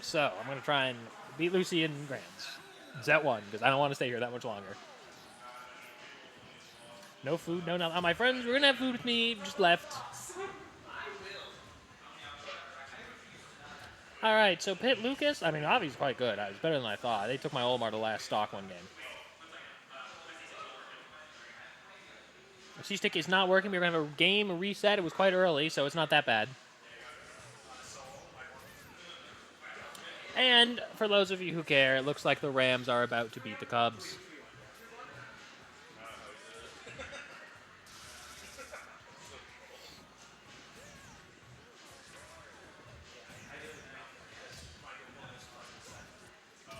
So I'm going to try and beat Lucy in Grands. Set 1, because I don't want to stay here that much longer. No food, no nothing. My friends were going to have food with me, just left. All right, so Pitt Lucas, I mean, Javi's quite good. It's better than I thought. They took my Olimar to last stock one game. The C-Stick is not working. We're going to have a game reset. It was quite early, so it's not that bad. And for those of you who care, it looks like the Rams are about to beat the Cubs.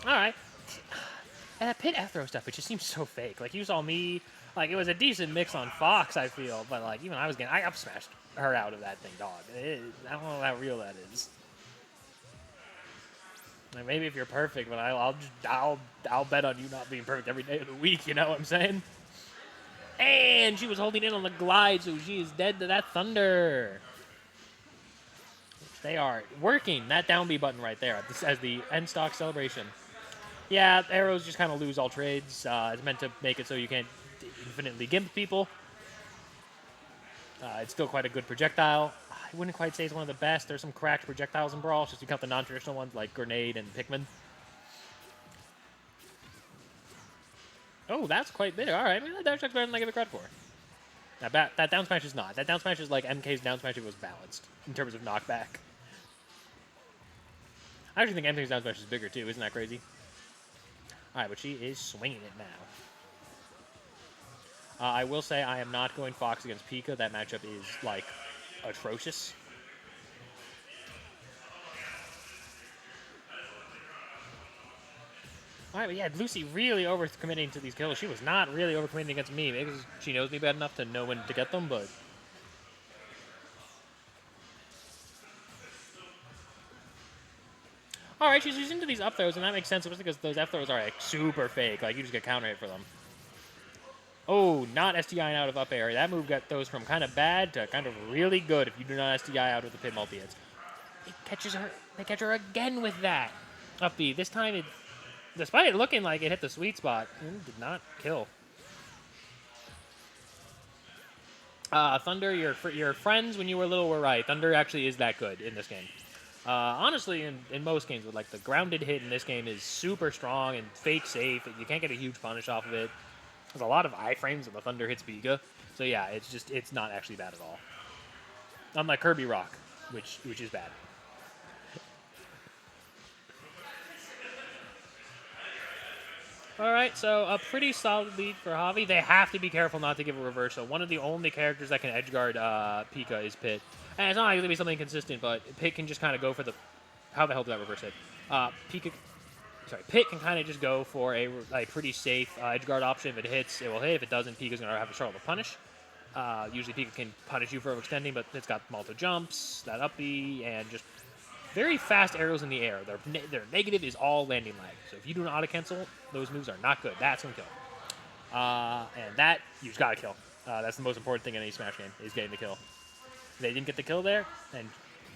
All right. And that Pitt F-throw stuff, it just seems so fake. Like, you saw me, like, it was a decent mix on Fox, I feel, but, like, even I up smashed her out of that thing, dog. I don't know how real that is. Like, maybe if you're perfect, but I'll bet on you not being perfect every day of the week, you know what I'm saying? And she was holding in on the glide, so she is dead to that Thunder. They are working that down B button right there as the end stock celebration. Yeah, arrows just kind of lose all trades. It's meant to make it so you can't infinitely gimp people. It's still quite a good projectile. I wouldn't quite say it's one of the best. There's some cracked projectiles in Brawl, just to count the non-traditional ones like Grenade and Pikmin. Oh, that's quite big. All right, maybe that dash attack's better than I give it credit for. That down smash is not. That down smash is like MK's down smash if it was balanced in terms of knockback. I actually think MK's down smash is bigger too. Isn't that crazy? All right, but she is swinging it now. I will say I am not going Fox against Pika. That matchup is, like, atrocious. All right, but yeah, Lucy really overcommitting to these kills. She was not really overcommitting against me. Maybe because she knows me bad enough to know when to get them, but... All right, she's into these up throws, and that makes sense, especially because those F throws are, like, super fake. Like, you just get counter hit for them. Oh, not SDI out of up air. That move got those from kind of bad to kind of really good if you do not SDI out of the pit multi-hits. It catches her. They catch her again with that. Up B. This time, despite it looking like it hit the sweet spot, it did not kill. Thunder, your friends when you were little were right. Thunder actually is that good in this game. Honestly, in most games, with like the grounded hit in this game is super strong and fake safe. You can't get a huge punish off of it. There's a lot of iframes when the Thunder hits Pika. So yeah, it's not actually bad at all. Unlike Kirby Rock, which is bad. All right, so a pretty solid lead for Javi. They have to be careful not to give a reversal. One of the only characters that can edgeguard Pika is Pit. And it's not going to be something consistent, but Pit can just kind of go for the... How the hell did that reverse hit? Pit can kind of just go for a pretty safe edgeguard option. If it hits, it will hit. If it doesn't, Pika's going to have a struggle to punish. Usually Pika can punish you for overextending, but it's got multiple jumps, that up B, and just very fast arrows in the air. Their negative is all landing lag. So if you do an auto-cancel, those moves are not good. That's going to kill. And that, you just got to kill. That's the most important thing in any Smash game, is getting the kill. They didn't get the kill there, and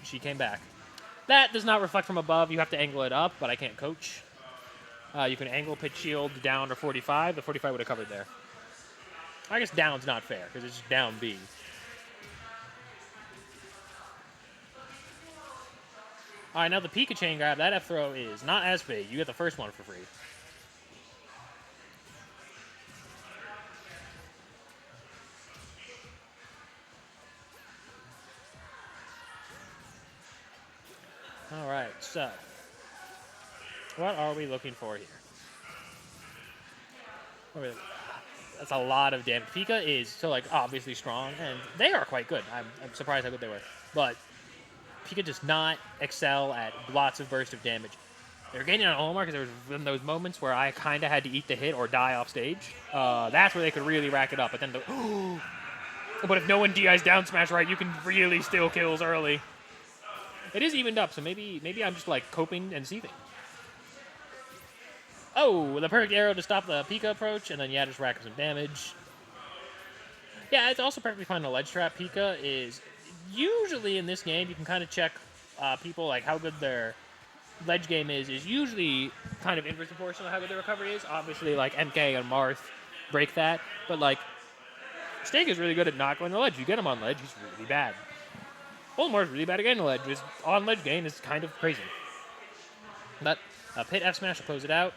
she came back. That does not reflect from above. You have to angle it up, but I can't coach. You can angle Pit Shield down to 45. The 45 would have covered there. I guess down's not fair, because it's just down B. All right, now the Pika chain grab, that F-throw is not as big. You get the first one for free. All right, so what are we looking for here? That's a lot of damage. Pika is still, like, obviously strong, and they are quite good. I'm surprised how good they were. But Pika does not excel at lots of burst of damage. They're getting on Olimar because there was those moments where I kind of had to eat the hit or die off stage. That's where they could really rack it up. But then but if no one DIs down smash right, you can really steal kills early. It is evened up, so maybe I'm just, like, coping and seething. Oh, the perfect arrow to stop the Pika approach, and then, yeah, just rack up some damage. Yeah, it's also perfectly fine to ledge trap. Pika is usually in this game, you can kind of check people, like, how good their ledge game is usually kind of inverse proportional to how good the recovery is. Obviously, like MK and Marth break that, but like Snake is really good at not going to ledge. You get him on ledge, he's really bad. Voldemort's really bad at getting to ledge. His on ledge game is kind of crazy. But Pit F smash will close it out.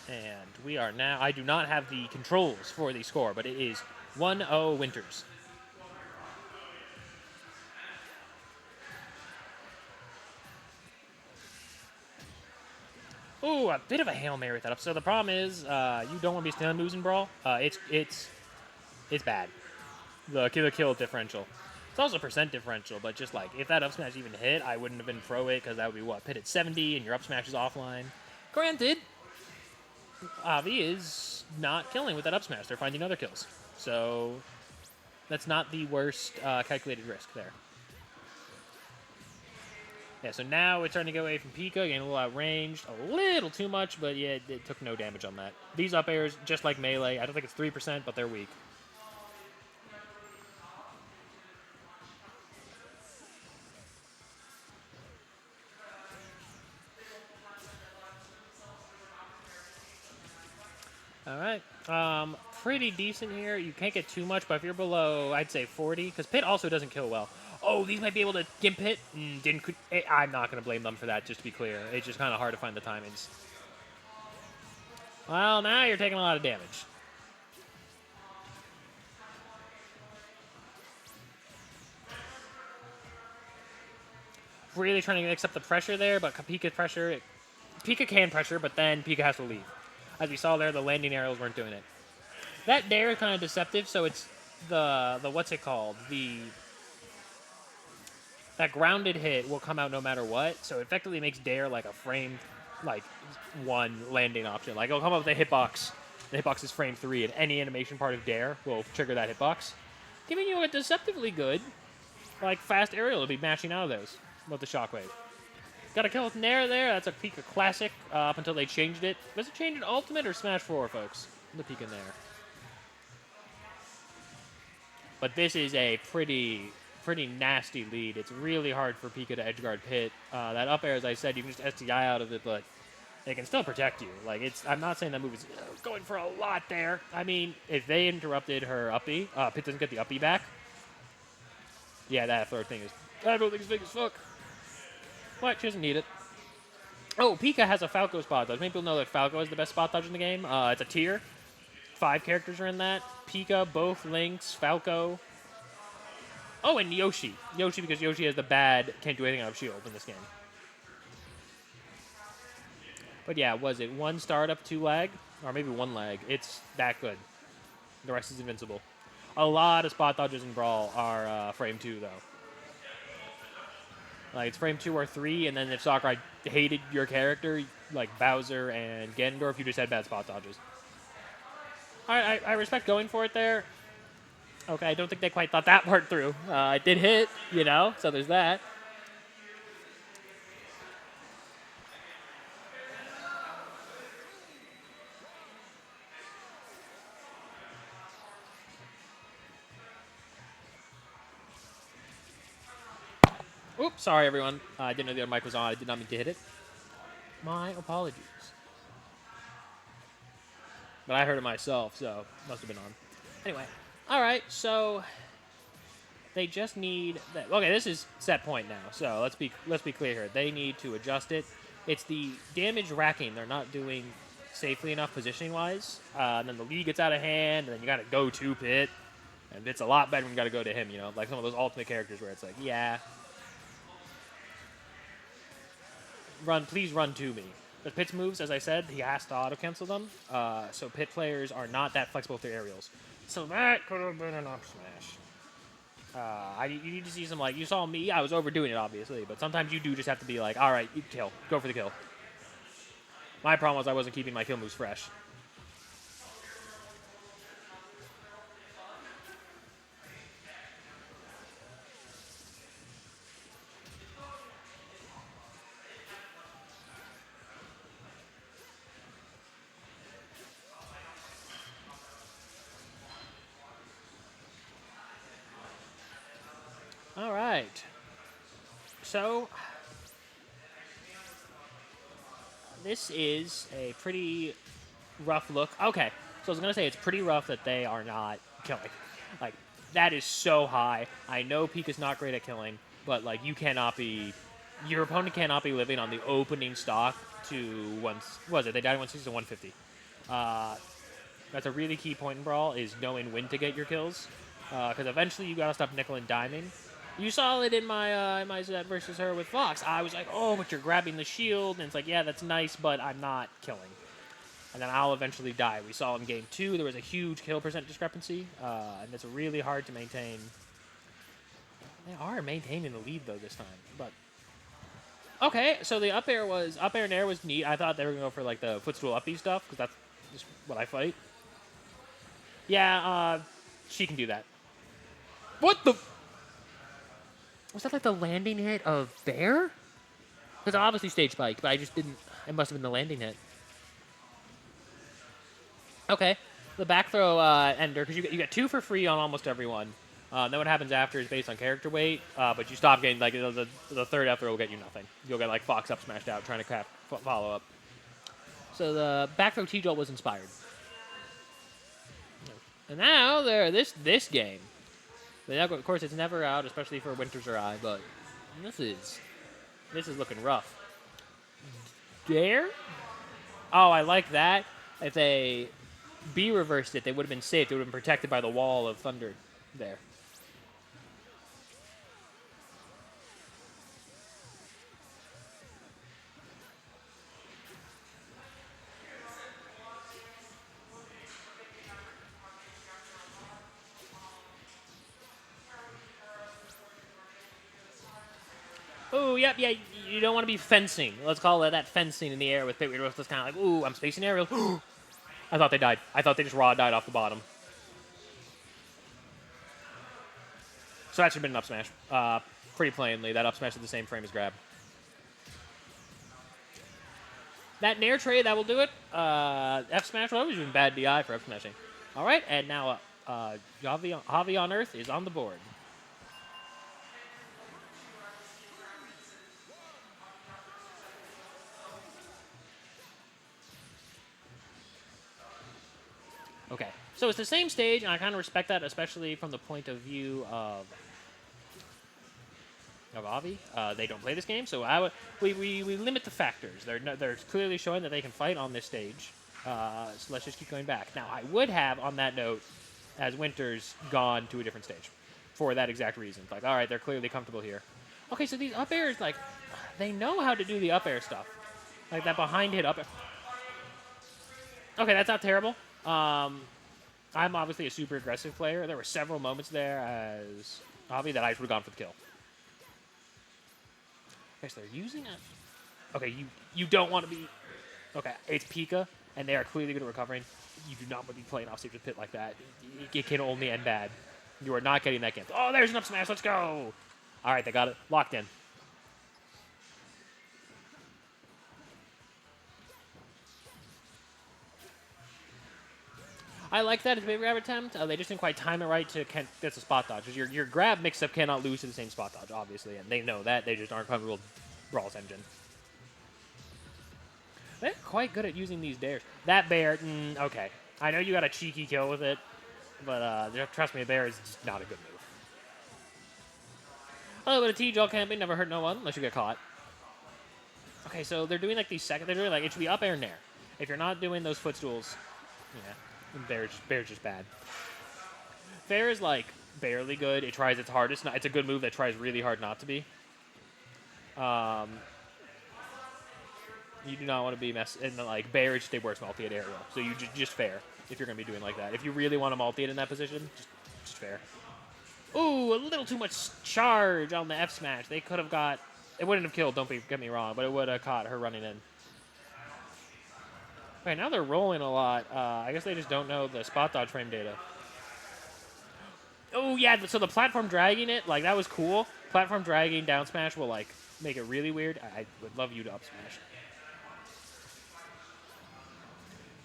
And we are now, I do not have the controls for the score, but it is 1-0 Winters. Ooh, a bit of a Hail Mary with that up. So the problem is, you don't want to be stealing moves in Brawl. It's bad. The kill differential. It's also percent differential, but just like, if that up smash even hit, I wouldn't have been throw it, because that would be what? Pit at 70, and your up smash is offline. Granted, Javi is not killing with that up smash. They're finding other kills. So that's not the worst calculated risk there. Yeah, so now it's starting to go away from Pika, getting a little outranged. A little too much, but yeah, it took no damage on that. These up airs, just like melee, I don't think it's 3%, but they're weak. All right. Pretty decent here. You can't get too much, but if you're below, I'd say 40, because Pit also doesn't kill well. Oh, these might be able to gimp Pit. I'm not going to blame them for that, just to be clear. It's just kind of hard to find the timings. Well, now you're taking a lot of damage. Really trying to accept the pressure there, but Pika can pressure, but then Pika has to leave. As we saw there, the landing arrows weren't doing it. That dare is kind of deceptive, so it's the what's it called? That grounded hit will come out no matter what, so it effectively makes dare like a frame, like, 1 landing option. Like, it'll come up with a hitbox. The hitbox is frame 3, and any animation part of dare will trigger that hitbox, giving you a deceptively good, like, fast aerial to be mashing out of those with the shockwave. Got a kill with Nair there. That's a Pika classic up until they changed it. Was it changed in Ultimate or Smash 4, folks? The Pika Nair. But this is a pretty nasty lead. It's really hard for Pika to edgeguard Pit. That up air, as I said, you can just STI out of it, but it can still protect you. Like, I'm not saying that move is going for a lot there. I mean, if they interrupted her uppie, Pit doesn't get the uppie back. Yeah, that third thing is, I don't think it's big as fuck. What? She doesn't need it. Oh, Pika has a Falco spot dodge. Many people know that Falco is the best spot dodge in the game. It's a tier. 5 characters are in that. Pika, both Lynx, Falco. Oh, and Yoshi. Yoshi, because Yoshi has the bad, can't do anything out of shield in this game. But yeah, was it 1 startup, 2 lag? Or maybe 1 lag. It's that good. The rest is invincible. A lot of spot dodges in Brawl are frame 2, though. Like, it's frame 2 or 3, and then if Sakurai hated your character, like Bowser and Ganondorf, you just had bad spot dodges. Alright, I respect going for it there. Okay, I don't think they quite thought that part through. It did hit, you know, so there's that. Oops, sorry everyone. I didn't know the other mic was on. I did not mean to hit it. My apologies. But I heard it myself, so must have been on. Anyway, all right. So they just need that. Okay, this is set point now. So let's be clear here. They need to adjust it. It's the damage racking they're not doing safely enough positioning wise. And then the lead gets out of hand, and then you got to go to Pit, and it's a lot better when you got to go to him. You know, like some of those ultimate characters where it's like, yeah. Please run to me. The Pit's moves, as I said, he has to auto-cancel them, so Pit players are not that flexible with their aerials. So that could have been an up smash. You need to see some, like, you saw me, I was overdoing it, obviously, but sometimes you do just have to be like, all right, you kill. Go for the kill. My problem was I wasn't keeping my kill moves fresh. All right. So This is a pretty rough look. Okay, so I was going to say it's pretty rough that they are not killing. Like, that is so high. I know Pika's not great at killing, but, like, you cannot be... Your opponent cannot be living on the opening stock to once... What was it? They died 160 to 150. That's a really key point in Brawl, is knowing when to get your kills. Because eventually you got to stop nickel and diming. You saw it in my set versus her with Fox. I was like, oh, but you're grabbing the shield. And it's like, yeah, that's nice, but I'm not killing. And then I'll eventually die. We saw in game 2, there was a huge kill percent discrepancy. And it's really hard to maintain. They are maintaining the lead, though, this time. But okay, so the up air and air was neat. I thought they were going to go for, like, the footstool uppy stuff, because that's just what I fight. Yeah, she can do that. What the... Was that like the landing hit of Bear? Because obviously stage spike, but I just didn't... It must have been the landing hit. Okay. The back throw ender, because you get 2 for free on almost everyone. Then what happens after is based on character weight, but you stop getting... Like, the third F throw will get you nothing. You'll get, like, Fox up smashed out trying to follow up. So the back throw T-Jolt was inspired. And now, this game... Of course, it's never out, especially for Winters or I, but this is looking rough. Dare? Oh, I like that. If they B reversed it, they would have been safe. They would have been protected by the wall of thunder there. Ooh, yep, yeah, you don't want to be fencing. Let's call it that fencing in the air with Pit Weird. It's kind of like, ooh, I'm spacing aerial. I thought they died. I thought they just raw died off the bottom. So that should have been an up smash. Pretty plainly, that up smash is the same frame as grab. That nair trade, that will do it. F smash, well, that was even bad DI for F smashing. All right, and now Javi on Earth is on the board. Okay, so it's the same stage, and I kind of respect that, especially from the point of view of Javi. They don't play this game, so we limit the factors. They're clearly showing that they can fight on this stage, so let's just keep going back. Now, I would have, on that note, as Winters, gone to a different stage for that exact reason. Like, all right, they're clearly comfortable here. Okay, so these up airs, like, they know how to do the up air stuff. Like that behind hit up air. Okay, that's not terrible. I'm obviously a super aggressive player. There were several moments there as Javi that I would have gone for the kill. Okay, so they're using it. Okay, you don't want to be... Okay, it's Pika, and they are clearly good at recovering. You do not want to be playing off stage with Pit like that. It can only end bad. You are not getting that game. Oh, there's an up smash. Let's go. All right, they got it. Locked in. I like that as a big grab attempt. They just didn't quite time it right to get a spot dodge. Your grab mix-up cannot lose to the same spot dodge, obviously, and they know that. They just aren't comfortable with Brawl's engine. They're quite good at using these dares. That bear, okay. I know you got a cheeky kill with it, but trust me, a bear is just not a good move. A little bit of T-Jolt camping never hurt no one unless you get caught. Okay, so they're doing like these they're doing like, it should be up air and nair. If you're not doing those footstools, yeah. Bear's just bad. Fair is, like, barely good. It tries its hardest. It's a good move that tries really hard not to be. You do not want to be and like, Bear is just a worse multi at aerial. So you just fair if you're going to be doing like that. If you really want to multi it in that position, just fair. Ooh, a little too much charge on the F smash. They could have got... It wouldn't have killed, get me wrong, but it would have caught her running in. Okay, now they're rolling a lot. I guess they just don't know the spot dodge frame data. Oh, yeah, so the platform dragging it, like, that was cool. Platform dragging down smash will, like, make it really weird. I would love you to up smash.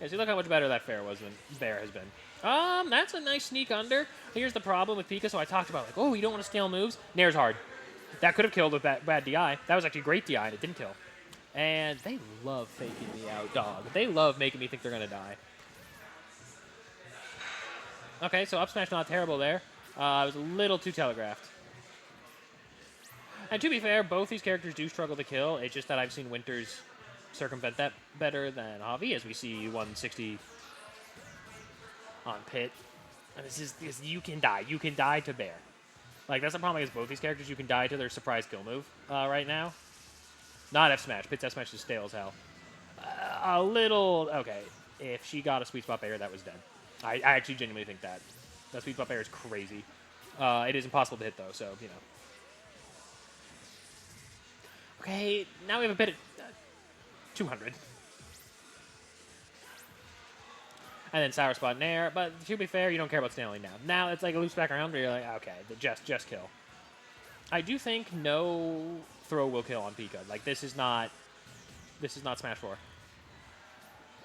Yeah, see, look how much better that fair was than Bear has been. That's a nice sneak under. Here's the problem with Pika, so I talked about, like, oh, you don't want to steal moves? Nair's hard. That could have killed with that bad DI. That was actually great DI, and it didn't kill. And they love faking me out, dog. They love making me think they're going to die. Okay, so up smash not terrible there. It was a little too telegraphed. And to be fair, both these characters do struggle to kill. It's just that I've seen Winters circumvent that better than Javi, as we see 160 on Pit. And this you can die. You can die to Bear. Like, that's the problem against both these characters. You can die to their surprise kill move right now. Not F smash. Pit's F smash is stale as hell. A little... Okay. If she got a sweet spot Bear, that was dead. I actually genuinely think that. That sweet spot Bear is crazy. It is impossible to hit, though, so, you know. Okay, now we have a bit at 200. And then Sour Spot in air, but to be fair, you don't care about Stanley now. Now it's like it loops back around where you're like, okay, just kill. I do think no throw will kill on Pika. Like, this is not Smash 4.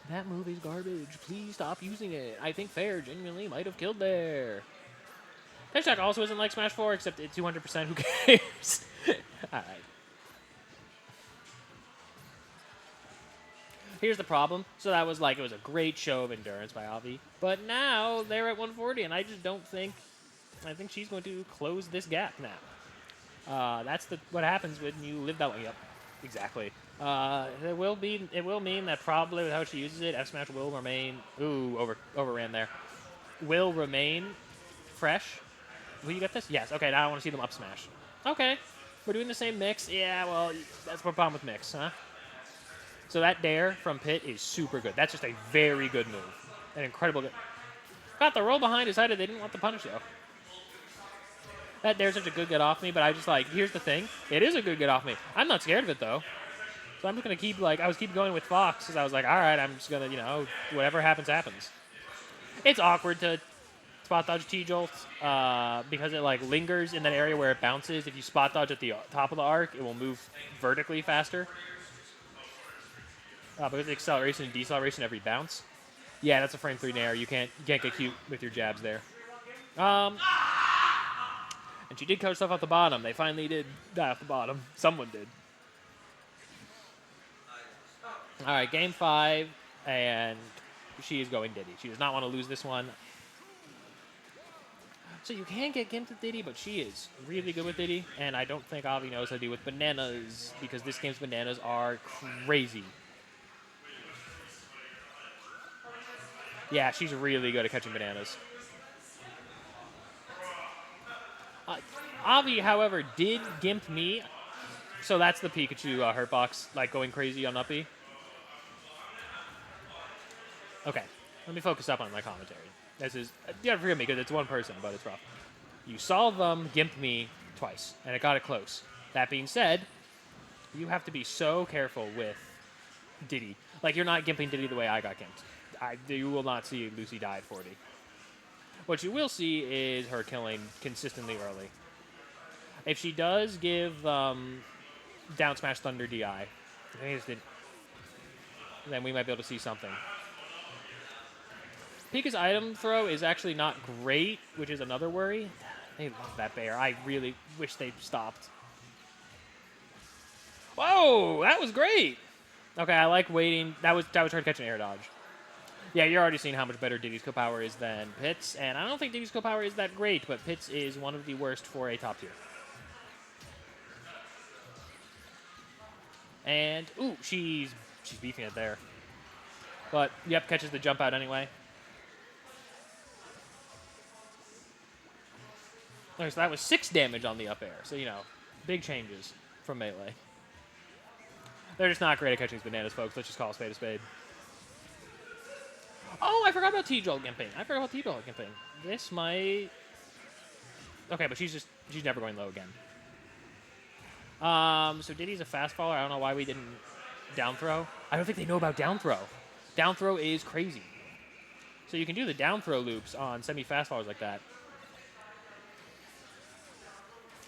That move is garbage. Please stop using it. I think Fair genuinely might have killed there. Tech Shock also isn't like Smash 4, except it's 200%. Who cares? All right. Here's the problem. So that was like, it was a great show of endurance by Javi. But now they're at 140, and I just don't think, I think she's going to close this gap now. That's what happens when you live that way. Yep, exactly. It will mean that probably with how she uses it, F Smash will remain, overran there. Will remain fresh. Will you get this? Yes. Okay, now I want to see them up smash. Okay. We're doing the same mix. Yeah, well, that's the problem with mix, huh? So that dare from Pit is super good. That's just a very good move. An incredible good. Got the roll behind, decided they didn't want the punish, though. That dare's such a good get off me, but I just like, here's the thing. It is a good get off me. I'm not scared of it, though. So I'm just going to keep, like, I was keep going with Fox, because I was like, all right, I'm just going to, you know, whatever happens, happens. It's awkward to spot dodge T-Jolt, because it, like, lingers in that area where it bounces. If you spot dodge at the top of the arc, it will move vertically faster. Because of acceleration and deceleration every bounce. Yeah, that's a frame 3 nair. You can't get cute with your jabs there. And she did cut herself off the bottom. They finally did die off the bottom. Someone did. All right, game 5, and she is going Diddy. She does not want to lose this one. So you can get gimped with Diddy, but she is really good with Diddy, and I don't think Javi knows how to do with bananas, because this game's bananas are crazy. Yeah, she's really good at catching bananas. Javi, however, did gimp me, so that's the Pikachu hurtbox, like going crazy on Uppy. Okay, let me focus up on my commentary. This is, you gotta forgive me because it's one person, but it's rough. You saw them gimp me twice, and it got it close. That being said, you have to be so careful with Diddy. Like, you're not gimping Diddy the way I got gimped. You will not see Lucy die at 40. What you will see is her killing consistently early. If she does give down smash Thunder DI, then we might be able to see something. Pika's item throw is actually not great, which is another worry. They love that bear. I really wish they stopped. Whoa, that was great. Okay, I like waiting. That was trying to catch an air dodge. Yeah, you're already seeing how much better Diddy's kill power is than Pit's, and I don't think Diddy's kill power is that great, but Pit's is one of the worst for a top tier. And, ooh, she's beefing it there. But, yep, catches the jump out anyway. Okay, so that was 6 damage on the up air. So, you know, big changes from melee. They're just not great at catching these bananas, folks. Let's just call a spade a spade. Oh, I forgot about T-Jolt gimping. This might... Okay, but she's never going low again. So Diddy's a fast faller. I don't know why we didn't down throw. I don't think they know about down throw. Down throw is crazy. So you can do the down throw loops on semi-fast fallers like that.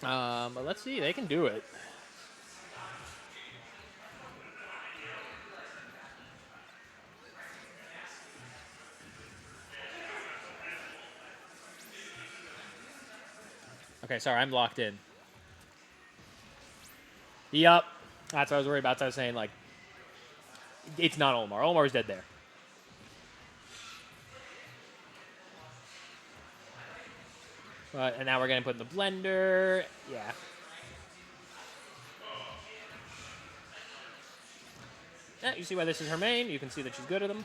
But let's see. They can do it. Okay, sorry, I'm locked in. Yup. That's what I was worried about. So I was saying, like, it's not Omar. Omar's dead there. And now we're going to put in the blender. Yeah. Yeah, you see why this is her main. You can see that she's good at them.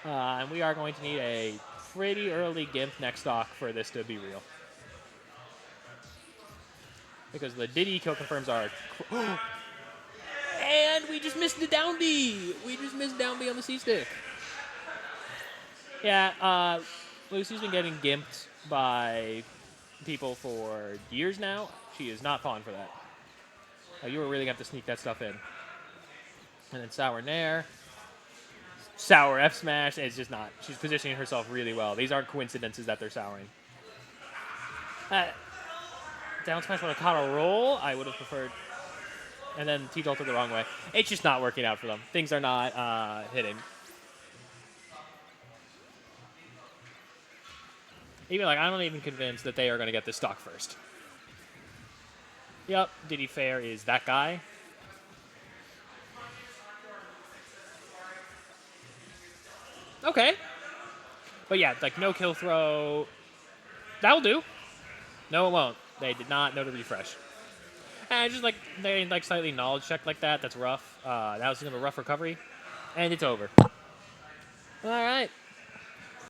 And we are going to need a pretty early Gimp next stock for this to be real. Because the Diddy kill confirms are... And we just missed the down B. We just missed down B on the C-stick. Yeah, Lucy's been getting gimped by people for years now. She is not falling for that. You were really going to have to sneak that stuff in. And then Sour Nair. Sour F smash. It's just not. She's positioning herself really well. These aren't coincidences that they're souring. Down smash with a Kata roll. I would have preferred. And then T ulted the wrong way. It's just not working out for them. Things are not hitting. Even like I'm not even convinced that they are going to get this stock first. Yep, Diddy Fair is that guy. Okay. But yeah, like no kill throw. That'll do. No, it won't. They did not know to refresh. And just like they like slightly knowledge check like that. That's rough. That was kind of a rough recovery. And it's over. All right.